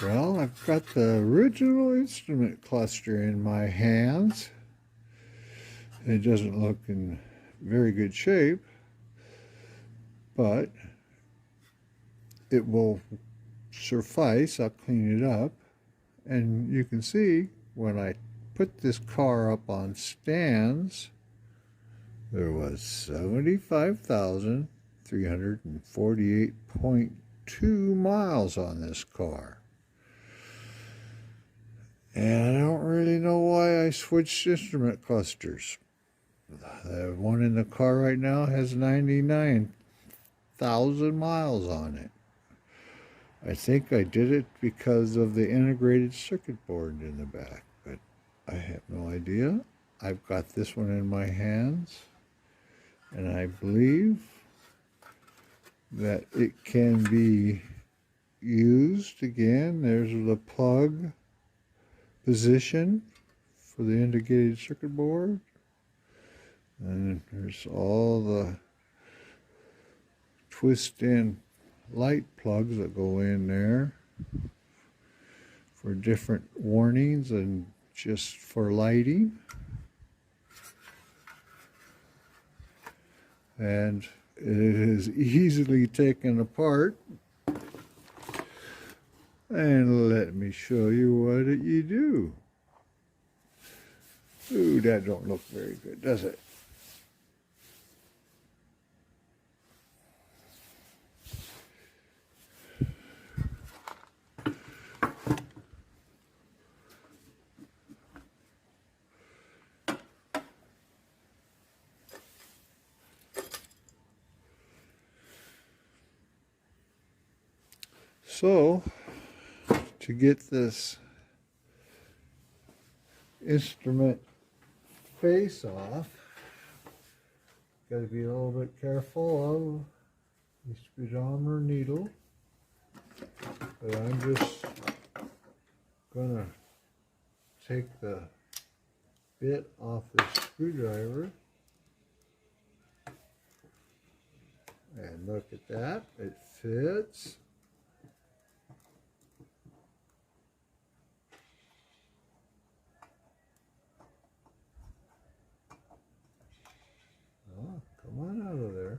Well, I've got the original instrument cluster in my hands. It doesn't look in very good shape, but it will suffice. I'll clean it up, and you can see when I put this car up on stands, there was 75,348.2 miles on this car. And I don't really know why I switched instrument clusters. The one in the car right now has 99,000 miles on it. I think I did it because of the integrated circuit board in the back, but I have no idea. I've got this one in my hands, and I believe that it can be used again. There's the plug position for the integrated circuit board, and there's all the twist in light plugs that go in there for different warnings and just for lighting. And it is easily taken apart. And let me show you what you do. Ooh, that don't look very good, does it? So, to get this instrument face off, got to be a little bit careful of the speedometer needle. But I'm just going to take the bit off the screwdriver. And look at that, it fits. Oh, come on out of there.